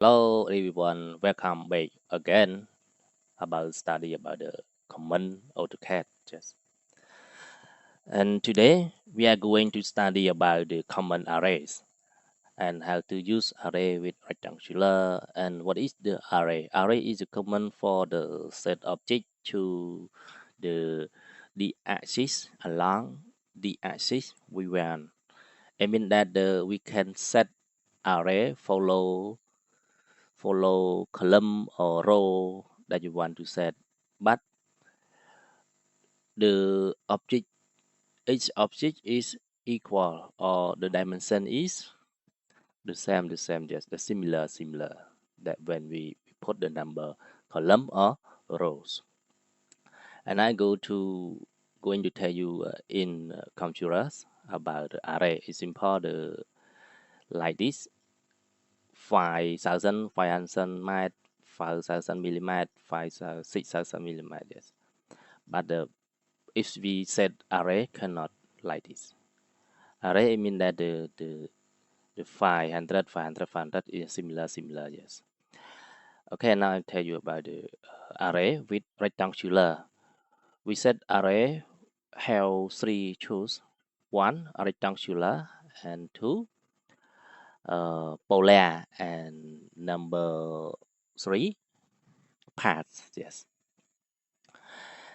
Hello everyone, welcome back again about study about the Command Auto CAD. Yes. And today we are going to study about the common arrays and how to use array with rectangular and what is the array. Array is a command for the set object to the axis along the axis we want. I mean that we can set array follow column or row that you want to set, but the object each object is equal or the dimension is the same, just the similar that when we put the number column or rows. And I going to tell you in computers about the array. It's simple like this: 5,500 mat, 5,000 millimet, 5,000, 6,000 millimet. Yes, but if we set array cannot like this. Array mean that the 500 is similar. Yes. Okay, now I tell you about the array with rectangular. We set array have three choose: one rectangular and two polar and number three paths. Yes.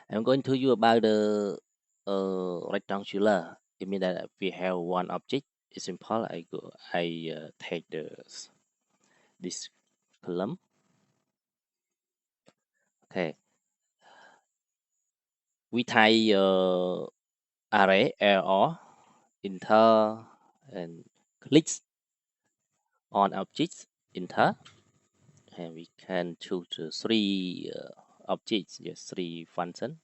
I'm going to you about the rectangular. It means that we have one object. It's simple. I take this column. Okay. We type array or enter and click on objects enter, and we can choose the three objects. Yes, three function: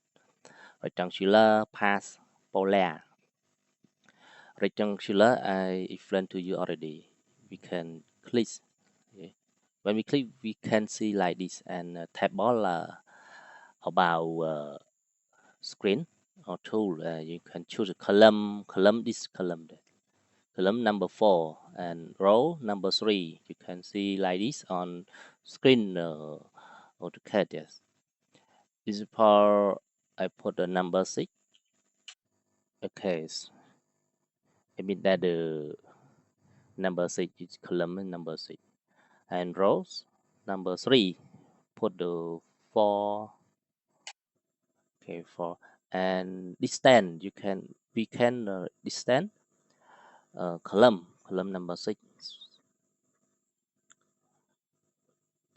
rectangular, path, polar. Rectangular I explained to you already. We can click. Okay. When we click, we can see like this and table about screen or tool. You can choose a column this column that. Column number 4 and row number 3. You can see like this on screen AutoCAD. Yes. This is for I put the number 6. Okay. I mean that the number 6 is column number 6 and rows number 3. Put the 4. Okay, 4 and distance. We can distance column number 6.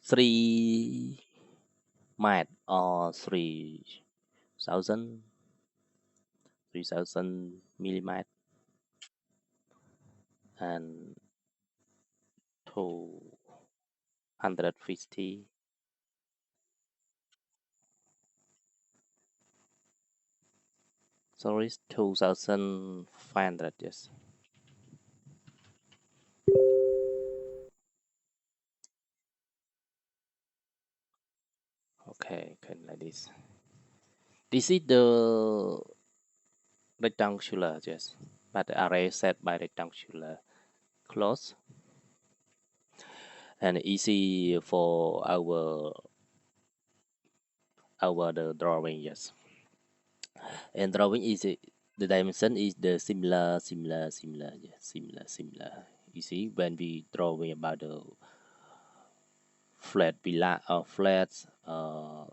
3 mat or 3,000 millimeter and 250. Sorry, 2,500. Yes. Okay, can like this. This is the rectangular. Yes, but the array set by rectangular close and easy for our the drawing. Yes, and drawing is the dimension is the similar. Yes, similar. You see when we drawing about the flat villa or flats or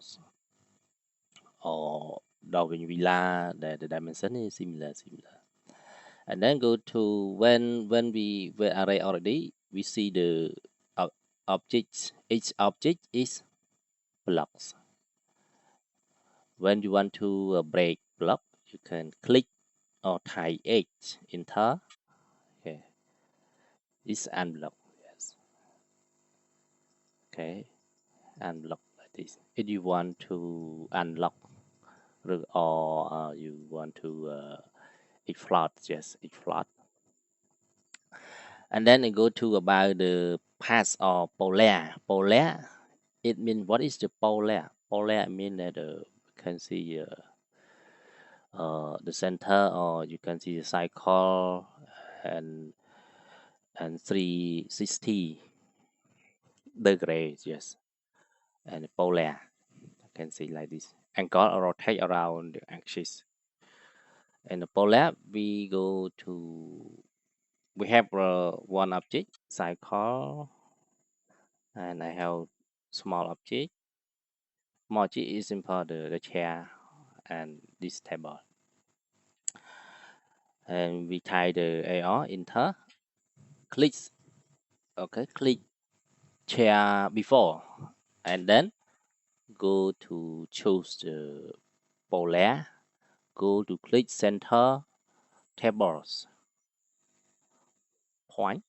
drawing villa, the dimension is similar. And then go to when we array already, we see the objects. Each object is blocks. When you want to break block, you can click or type H enter. Okay, it's unblock. Yes. Okay, unblock like this. If you want to unlock or you want to explode, yes, explode. And then I go to about the path or polar. Polar, it means what is the polar? Polar mean that you can see the center, or you can see the cycle and 360 degree, yes, and polar. You can see like this. Angle or rotate around the axis. And the polar, we go to, we have one object, cycle, and I have small object. Small object is simple, the chair and this table. And we tie the AR enter, click, okay, click chair before, and then go to choose the polar, go to click center tables point.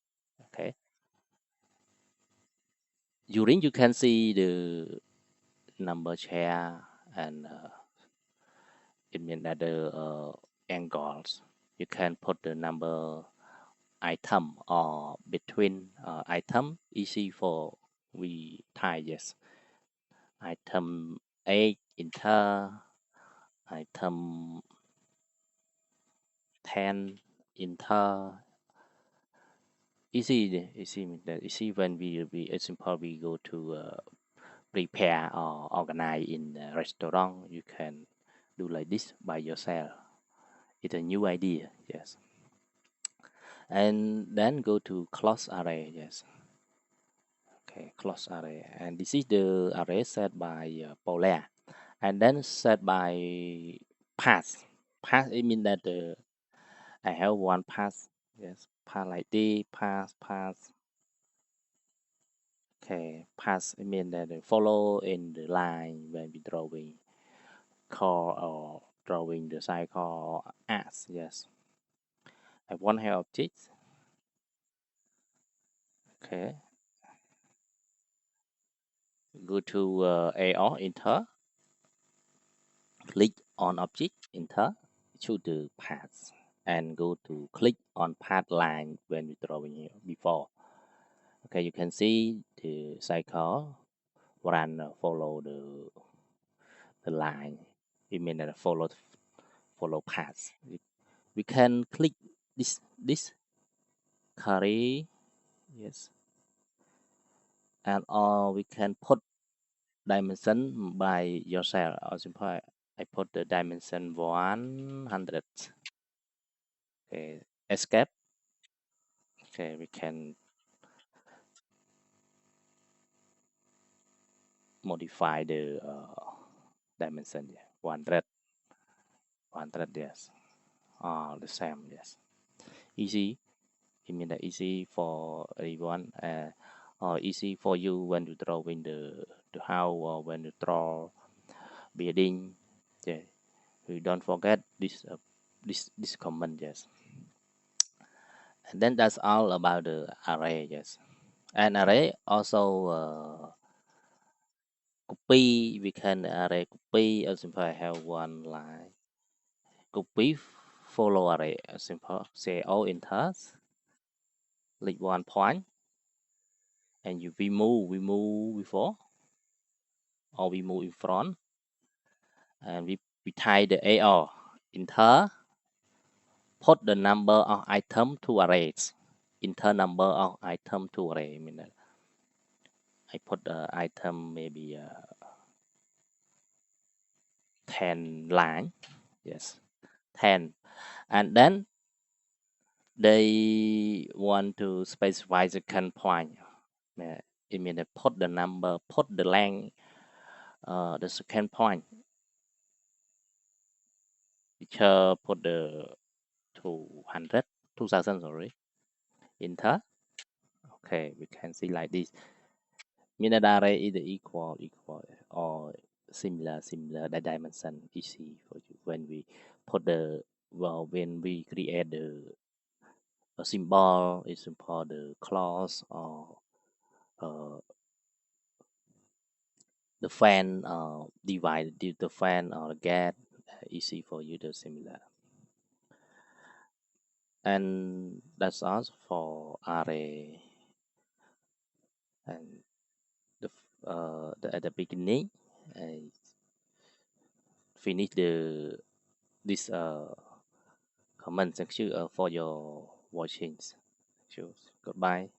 Okay, during you can see the number chair and it means that the angles. You can put the number item or between item easy for we tie, yes. Item 8 enter, item 10 enter. Easy means that easy when we it's simple we go to prepare or organize in a restaurant. You can do like this by yourself. It's a new idea, yes. And then go to close array, yes. Okay, close array, and this is the array set by polar, and then set by path. Path it means that I have one path, yes, path like this, path. Okay, path it means that follow in the line when we drawing car or drawing the cycle as, yes. I want have object. Okay, go to AR enter, click on object enter, choose the path, and go to click on path line when we drawing here before. Okay, you can see the cycle run follow the line. It means that follow path. We can click this carry, yes, and or we can put dimension by yourself. Or simply I put the dimension 100. Okay, escape. Okay, we can modify the dimension. Yeah. 100, 100, yes. The same, yes. Easy. It means that easy for everyone, or easy for you when you drawing the house or when you draw building. Yeah, you don't forget this comment, yes. And then that's all about the array, yes. And array also copy. We can array copy. As simple, I have one line copy follow array. As simple, say all in task, like one point, and you we move before, or we move in front, and we tie the AR enter, put the number of item to arrays. Enter number of item to array. I mean, I put the item maybe 10 line, yes, 10, and then they want to specify the second point. It means they put the number, put the length, the second point. Teacher put the 200, 2000, sorry, enter. Okay, we can see like this. Mean that array is equal, or similar. The dimension easy for you when we put the, well, when we create a symbol, it's simple the clause or uh, the fan divide the fan or get, easy for you to similar. And that's all for array. And at the beginning I finish this comment section for your watching. Sure. Goodbye.